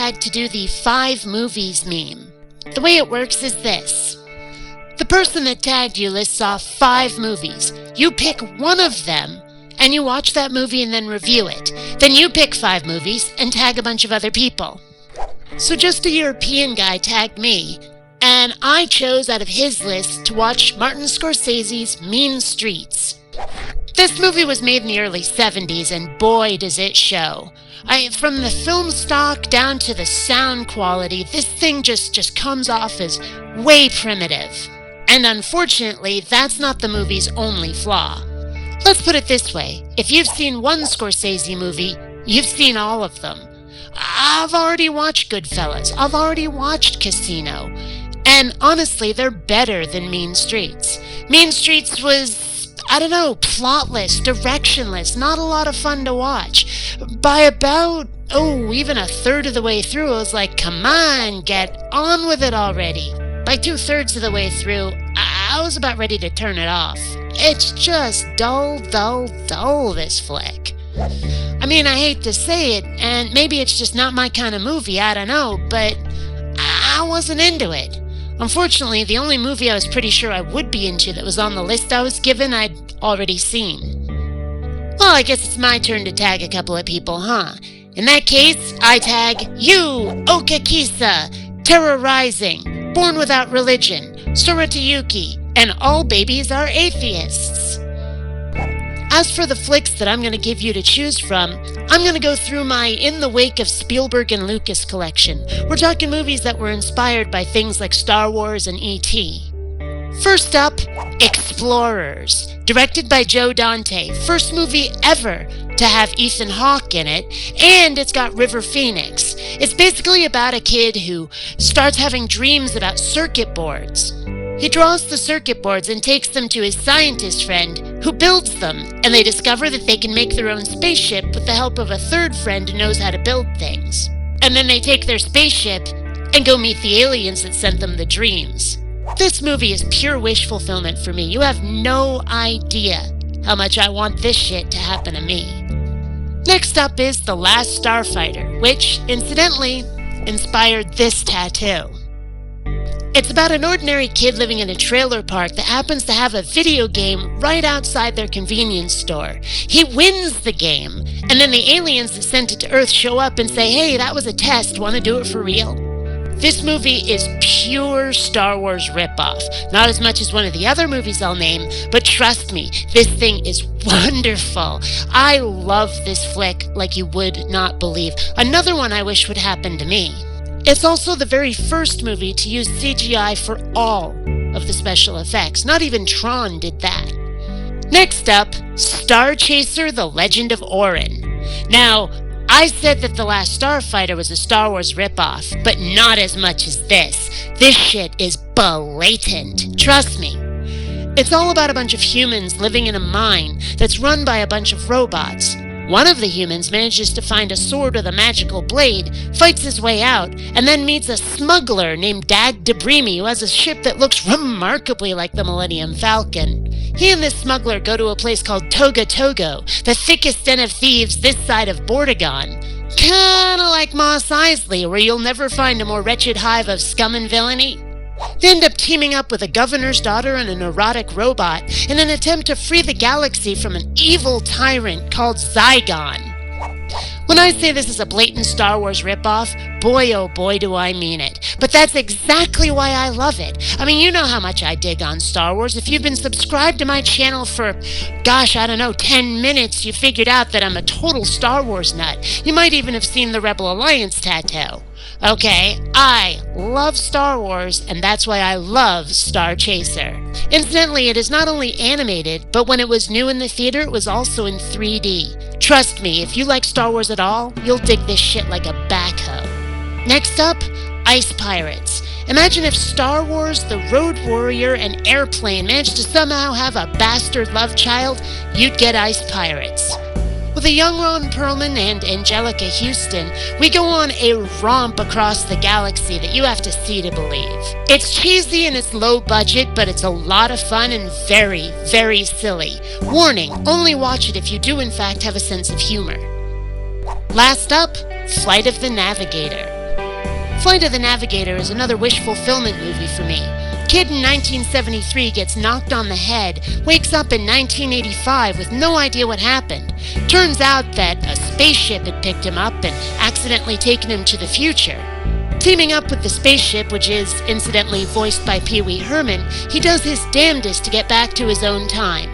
tagged to do the 5 movies meme. The way it works is this. The person that tagged you lists off 5 movies. You pick one of them, and you watch that movie and then review it. Then you pick 5 movies and tag a bunch of other people. So just a European guy tagged me, and I chose out of his list to watch Martin Scorsese's Mean Streets. This movie was made in the early 70s, and boy does it show. From the film stock down to the sound quality, this thing just comes off as way primitive. And unfortunately, that's not the movie's only flaw. Let's put it this way. If you've seen one Scorsese movie, you've seen all of them. I've already watched Goodfellas. I've already watched Casino. And honestly, they're better than Mean Streets. Mean Streets was, plotless, directionless, not a lot of fun to watch. By about, even a third of the way through, I was like, come on, get on with it already. By 2/3 of the way through, I was about ready to turn it off. It's just dull, this flick. I mean, I hate to say it, and maybe it's just not my kind of movie, I don't know, but I wasn't into it. Unfortunately, the only movie I was pretty sure I would be into that was on the list I was given, I'd already seen. Well, I guess it's my turn to tag a couple of people, huh? In that case, I tag you, Okakisa, Terror Rising, Born Without Religion, Sorotayuki, and All Babies Are Atheists. As for the flicks that I'm going to give you to choose from, I'm going to go through my In the Wake of Spielberg and Lucas collection. We're talking movies that were inspired by things like Star Wars and E.T. First up, Explorers, directed by Joe Dante, first movie ever to have Ethan Hawke in it, and it's got River Phoenix. It's basically about a kid who starts having dreams about circuit boards. He draws the circuit boards and takes them to his scientist friend, who builds them, and they discover that they can make their own spaceship with the help of a third friend who knows how to build things. And then they take their spaceship and go meet the aliens that sent them the dreams. This movie is pure wish fulfillment for me. You have no idea how much I want this shit to happen to me. Next up is The Last Starfighter, which, incidentally, inspired this tattoo. It's about an ordinary kid living in a trailer park that happens to have a video game right outside their convenience store. He wins the game, and then the aliens that sent it to Earth show up and say, hey, that was a test, want to do it for real? This movie is pure Star Wars ripoff. Not as much as one of the other movies I'll name, but trust me, this thing is wonderful. I love this flick like you would not believe. Another one I wish would happen to me. It's also the very first movie to use CGI for all of the special effects. Not even Tron did that. Next up, StarChaser: The Legend of Orin. Now, I said that The Last Starfighter was a Star Wars ripoff, but not as much as this. This shit is blatant. Trust me. It's all about a bunch of humans living in a mine that's run by a bunch of robots. One of the humans manages to find a sword with a magical blade, fights his way out, and then meets a smuggler named Dag Debrimi who has a ship that looks remarkably like the Millennium Falcon. He and this smuggler go to a place called Toga Togo, the thickest den of thieves this side of Bordegon. Kinda like Mos Eisley, where you'll never find a more wretched hive of scum and villainy. They end up teaming up with a governor's daughter and a neurotic robot in an attempt to free the galaxy from an evil tyrant called Zygon. When I say this is a blatant Star Wars ripoff, boy oh boy do I mean it. But that's exactly why I love it. I mean, you know how much I dig on Star Wars. If you've been subscribed to my channel for, 10 minutes, you figured out that I'm a total Star Wars nut. You might even have seen the Rebel Alliance tattoo. Okay, I love Star Wars, and that's why I love StarChaser. Incidentally, it is not only animated, but when it was new in the theater, it was also in 3D. Trust me, if you like Star Wars at all, you'll dig this shit like a backhoe. Next up, Ice Pirates. Imagine if Star Wars, The Road Warrior, and Airplane managed to somehow have a bastard love child, you'd get Ice Pirates. With a young Ron Perlman and Angelica Houston, we go on a romp across the galaxy that you have to see to believe. It's cheesy and it's low budget, but it's a lot of fun and very, very silly. Warning, only watch it if you do in fact have a sense of humor. Last up, Flight of the Navigator. Flight of the Navigator is another wish fulfillment movie for me. Kid in 1973 gets knocked on the head, wakes up in 1985 with no idea what happened. Turns out that a spaceship had picked him up and accidentally taken him to the future. Teaming up with the spaceship, which is incidentally voiced by Pee Wee Herman, he does his damnedest to get back to his own time.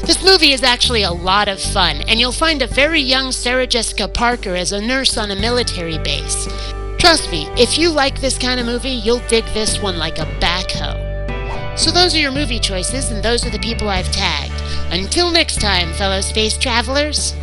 This movie is actually a lot of fun, and you'll find a very young Sarah Jessica Parker as a nurse on a military base. Trust me, if you like this kind of movie, you'll dig this one like a backhoe. So those are your movie choices, and those are the people I've tagged. Until next time, fellow space travelers.